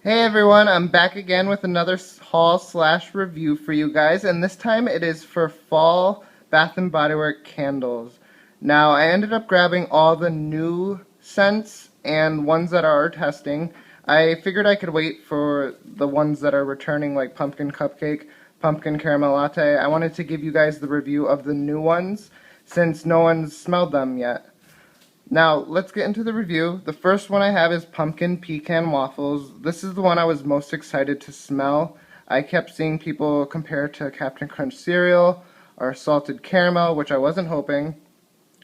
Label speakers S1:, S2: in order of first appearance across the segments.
S1: Hey everyone, I'm back again with another haul slash review for you guys, and this time it is for fall Bath and Body Works candles. Now, I ended up grabbing all the new scents and ones that are testing. I figured I could wait for the ones that are returning, like pumpkin cupcake, pumpkin caramel latte. I wanted to give you guys the review of the new ones since no one's smelled them yet. Now, let's get into the review. The first one I have is Pumpkin Pecan Waffles. This is the one I was most excited to smell. I kept seeing people compare it to Captain Crunch cereal or salted caramel, which I wasn't hoping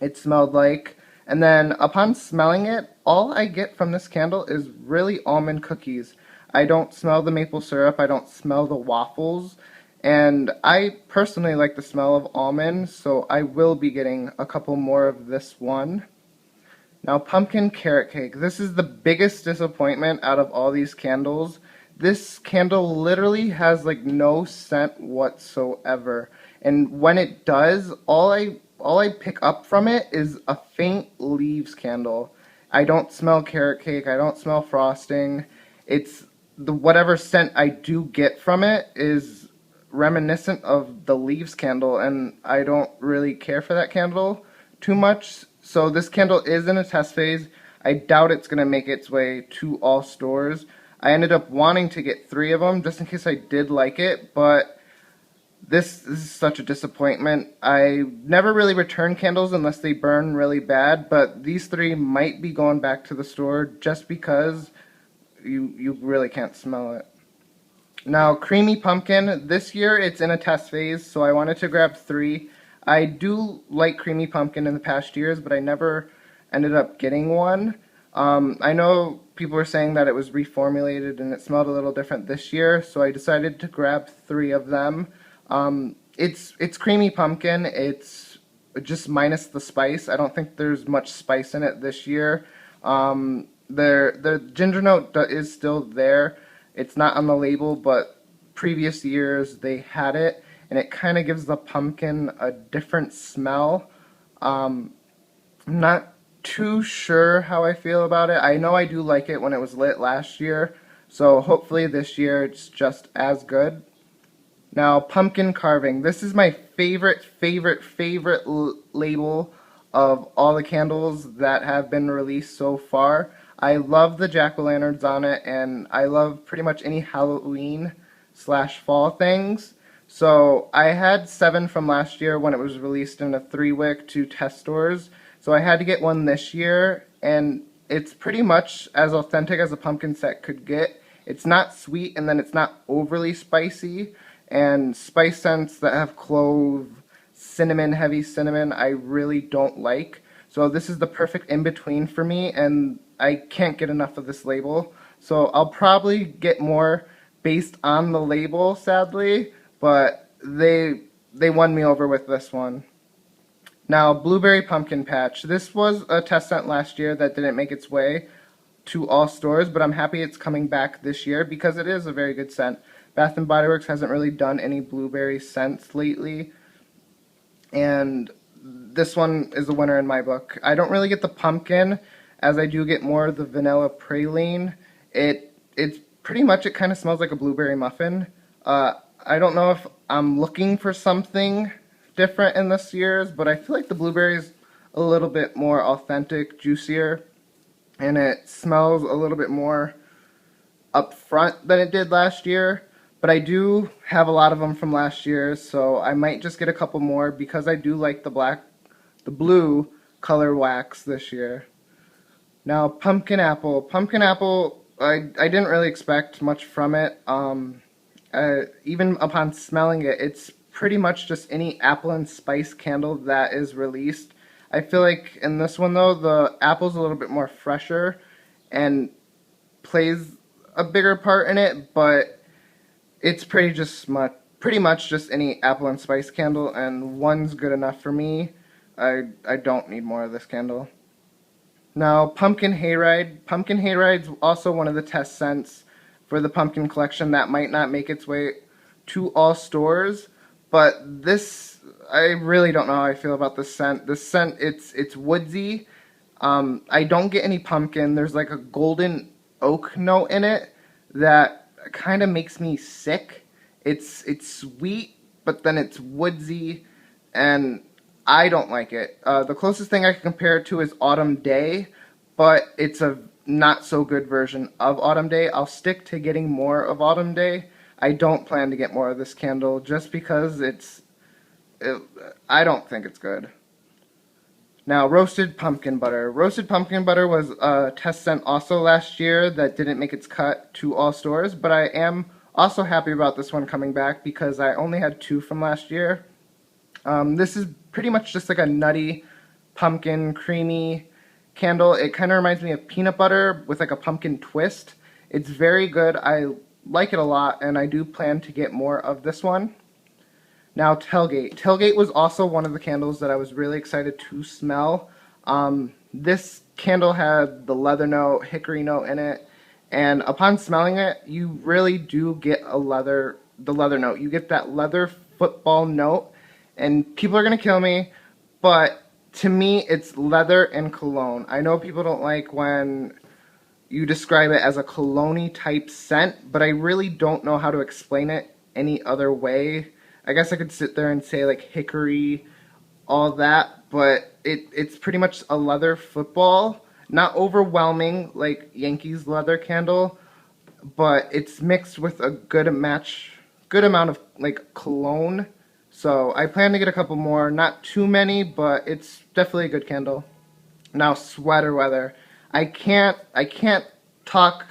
S1: it smelled like. And then upon smelling it, all I get from this candle is really almond cookies. I don't smell the maple syrup, I don't smell the waffles, and I personally like the smell of almond, so I will be getting a couple more of this one. Now, pumpkin carrot cake. This is the biggest disappointment out of all these candles. This candle literally has like no scent whatsoever. And when it does, all I pick up from it is a faint leaves candle. I don't smell carrot cake, I don't smell frosting. It's the whatever scent I do get from it is reminiscent of the leaves candle, and I don't really care for that candle too much. So this candle is in a test phase. I doubt it's going to make its way to all stores. I ended up wanting to get 3 of them just in case I did like it, but this is such a disappointment. I never really return candles unless they burn really bad, but these 3 might be going back to the store just because you really can't smell it. Now, Creamy Pumpkin, this year it's in a test phase, so I wanted to grab 3. I do like Creamy Pumpkin in the past years, but I never ended up getting one. I know people were saying that it was reformulated and it smelled a little different this year, so I decided to grab 3 of them. It's Creamy Pumpkin. It's just minus the spice. I don't think there's much spice in it this year. The ginger note is still there. It's not on the label, but previous years they had it, and it kind of gives the pumpkin a different smell. I'm not too sure how I feel about it. I know I do like it when it was lit last year, so hopefully this year it's just as good. Now, Pumpkin Carving. This is my favorite label of all the candles that have been released so far. I love the jack-o'-lanterns on it, and I love pretty much any Halloween / fall things. So I had 7 from last year when it was released in a 3-wick to test stores. So I had to get one this year, and it's pretty much as authentic as a pumpkin set could get. It's not sweet, and then it's not overly spicy. And spice scents that have clove, cinnamon, heavy cinnamon, I really don't like. So this is the perfect in-between for me, and I can't get enough of this label. So I'll probably get more based on the label, sadly, but they won me over with this one. Now, Blueberry Pumpkin Patch. This was a test scent last year that didn't make its way to all stores, but I'm happy it's coming back this year because it is a very good scent. Bath and Body Works hasn't really done any blueberry scents lately, and this one is a winner in my book. I don't really get the pumpkin, as I do get more of the vanilla praline. It's pretty much, it kind of smells like a blueberry muffin. I don't know if I'm looking for something different in this year's, but I feel like the blueberry is a little bit more authentic, juicier, and it smells a little bit more upfront than it did last year. But I do have a lot of them from last year, so I might just get a couple more because I do like the blue color wax this year. Now, Pumpkin Apple. Pumpkin Apple, I didn't really expect much from it. Even upon smelling it, it's pretty much just any apple and spice candle that is released. I feel like in this one, though, the apple's a little bit more fresher and plays a bigger part in it, but it's pretty much just any apple and spice candle, and one's good enough for me. I don't need more of this candle. Now, Pumpkin Hayride. Pumpkin Hayride's also one of the test scents for the pumpkin collection that might not make its way to all stores, but this, I really don't know how I feel about this scent. This scent, it's woodsy. I don't get any pumpkin. There's like a golden oak note in it that kind of makes me sick. It's sweet, but then it's woodsy, and I don't like it. The closest thing I can compare it to is Autumn Day, but it's a not so good version of Autumn Day. I'll stick to getting more of Autumn Day. I don't plan to get more of this candle just because it, I don't think it's good. Now, roasted pumpkin butter. Roasted pumpkin butter was a test scent also last year that didn't make its cut to all stores, but I am also happy about this one coming back because I only had 2 from last year. This is pretty much just like a nutty, pumpkin, creamy candle. It kind of reminds me of peanut butter with like a pumpkin twist. It's very good. I like it a lot, and I do plan to get more of this one. Now, Tailgate. Tailgate was also one of the candles that I was really excited to smell. This candle had the leather note, hickory note in it, and upon smelling it, you really do get the leather note. You get that leather football note, and people are going to kill me, but to me, it's leather and cologne. I know people don't like when you describe it as a cologne-y type scent, but I really don't know how to explain it any other way. I guess I could sit there and say like hickory, all that, but it's pretty much a leather football. Not overwhelming like Yankees leather candle, but it's mixed with a good amount of like cologne. So I plan to get a couple more, not too many, but it's definitely a good candle. Now, sweater weather. I can't talk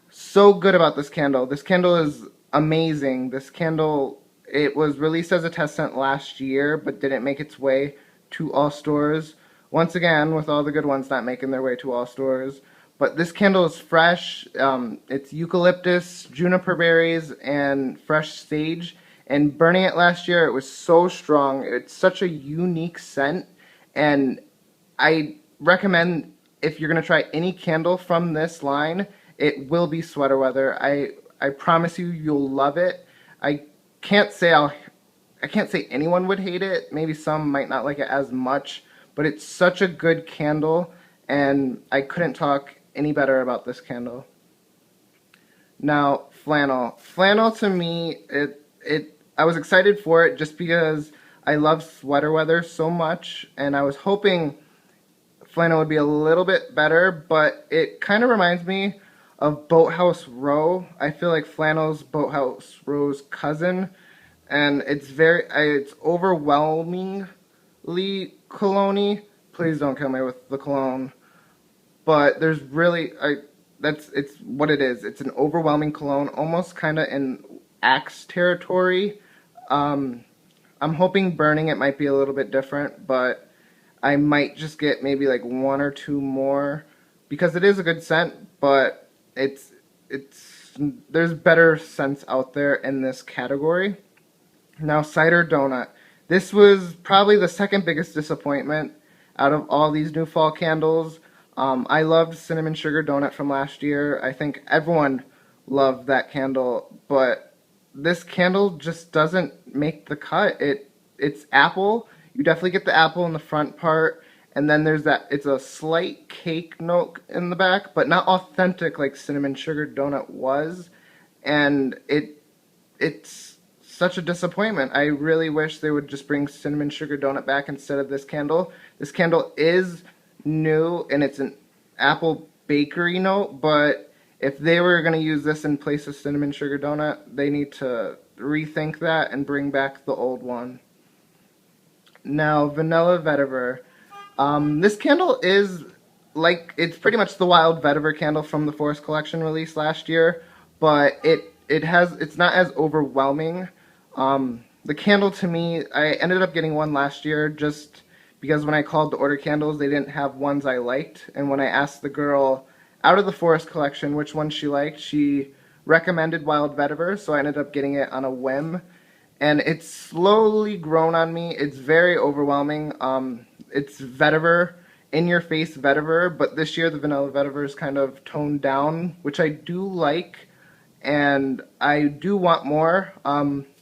S1: so good about this candle. This candle is amazing. This candle, it was released as a test scent last year, but didn't make its way to all stores. Once again, with all the good ones not making their way to all stores. But this candle is fresh. It's eucalyptus, juniper berries, and fresh sage. And burning it last year, it was so strong. It's such a unique scent. And I recommend, if you're going to try any candle from this line, it will be sweater weather. I promise you, you'll love it. I can't say anyone would hate it. Maybe some might not like it as much, but it's such a good candle, and I couldn't talk any better about this candle. Now, flannel. Flannel to me, I was excited for it just because I love sweater weather so much, and I was hoping flannel would be a little bit better, but it kind of reminds me of Boathouse Row. I feel like flannel's Boathouse Row's cousin, and it's overwhelmingly cologne-y. Please don't kill me with the cologne, but there's really it's what it is. It's an overwhelming cologne, almost kind of in Axe territory. I'm hoping burning it might be a little bit different, but I might just get maybe like 1 or 2 more because it is a good scent, but there's better scents out there in this category. Now, cider donut. This was probably the second biggest disappointment out of all these new fall candles. I loved cinnamon sugar donut from last year. I think everyone loved that candle, but this candle just doesn't make the cut. It's apple. You definitely get the apple in the front part, and then it's a slight cake note in the back, but not authentic like cinnamon sugar donut was, and it's such a disappointment. I really wish they would just bring cinnamon sugar donut back instead of this candle. This candle is new, and it's an apple bakery note, but if they were going to use this in place of cinnamon sugar donut, they need to rethink that and bring back the old one. Now, vanilla vetiver. This candle is it's pretty much the wild vetiver candle from the Forest Collection released last year, but it's not as overwhelming. The candle to me, I ended up getting one last year just because when I called to order candles, they didn't have ones I liked, and when I asked the girl out of the Forest Collection which one she liked, she recommended wild vetiver, so I ended up getting it on a whim. And it's slowly grown on me. It's very overwhelming. It's vetiver, in-your-face vetiver, but this year the vanilla vetiver is kind of toned down, which I do like, and I do want more.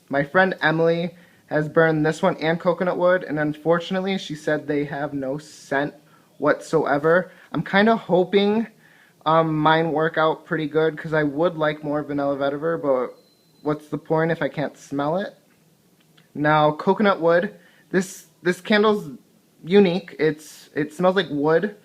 S1: My friend Emily has burned this one and coconut wood, and unfortunately she said they have no scent whatsoever. I'm kind of hoping Mine work out pretty good because I would like more vanilla vetiver, but what's the point if I can't smell it? Now, coconut wood. This candle's unique. It smells like wood,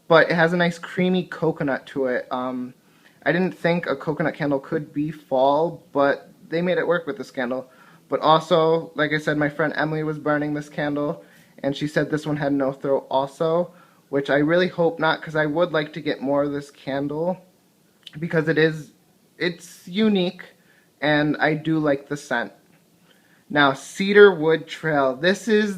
S1: but it has a nice creamy coconut to it. I didn't think a coconut candle could be fall, but they made it work with this candle. But also, like I said, my friend Emily was burning this candle, and she said this one had no throw also, which I really hope not, because I would like to get more of this candle, because it's unique, and I do like the scent. Now, Cedarwood Trail. This is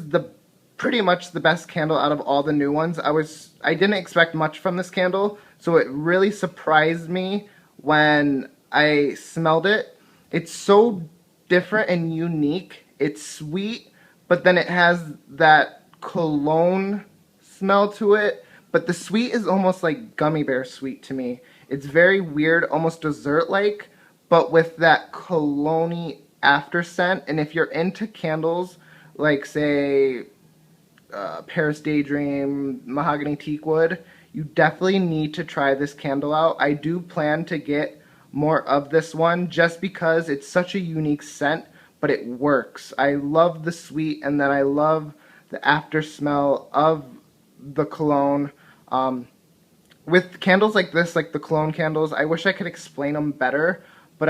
S1: pretty much the best candle out of all the new ones. I didn't expect much from this candle, so it really surprised me when I smelled it. It's so different and unique. It's sweet, but then it has that cologne smell to it, but the sweet is almost like gummy bear sweet to me. It's very weird, almost dessert-like, but with that cologne after scent. And if you're into candles, like say Paris Daydream, Mahogany Teakwood, you definitely need to try this candle out. I do plan to get more of this one just because it's such a unique scent, but it works. I love the sweet, and then I love the after smell of the cologne. With candles like this, like the cologne candles, I wish I could explain them better, but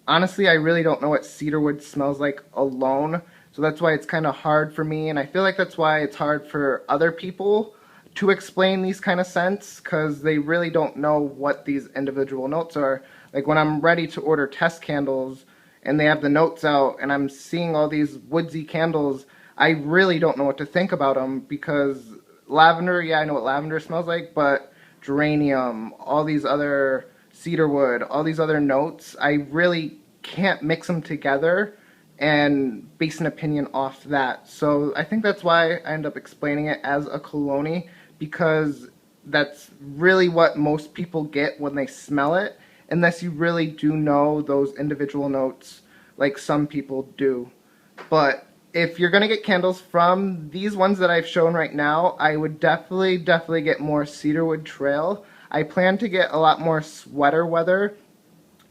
S1: honestly, I really don't know what cedarwood smells like alone, so that's why it's kind of hard for me, and I feel like that's why it's hard for other people to explain these kind of scents, because they really don't know what these individual notes are. Like when I'm ready to order test candles, and they have the notes out, and I'm seeing all these Woodsy candles, I really don't know what to think about them, because lavender, yeah, I know what lavender smells like, but geranium, all these other cedarwood, all these other notes, I really can't mix them together and base an opinion off that. So I think that's why I end up explaining it as a cologne, because that's really what most people get when they smell it, unless you really do know those individual notes like some people do. But if you're going to get candles from these ones that I've shown right now, I would definitely get more Cedarwood Trail. I plan to get a lot more Sweater Weather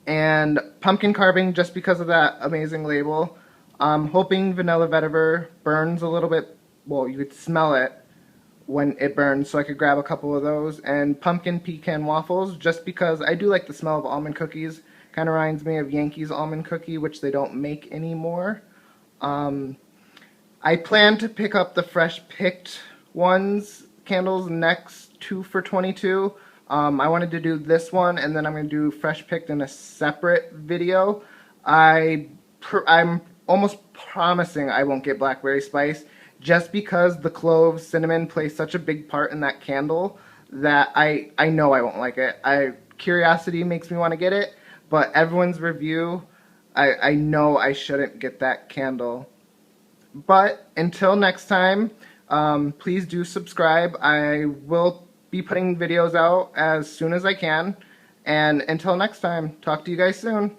S1: and Pumpkin Carving just because of that amazing label. I'm hoping Vanilla Vetiver burns a little bit. Well, you could smell it when it burns, so I could grab a couple of those. And Pumpkin Pecan Waffles, just because I do like the smell of almond cookies. Kind of reminds me of Yankees almond cookie, which they don't make anymore. I plan to pick up the fresh picked candles next 2 for $22. I wanted to do this one, and then I'm going to do fresh picked in a separate video. I'm almost promising I won't get blackberry spice, just because the cloves, cinnamon plays such a big part in that candle that I know I won't like it. Curiosity makes me want to get it, but everyone's review, I know I shouldn't get that candle. But until next time, please do subscribe. I will be putting videos out as soon as I can. And until next time, talk to you guys soon.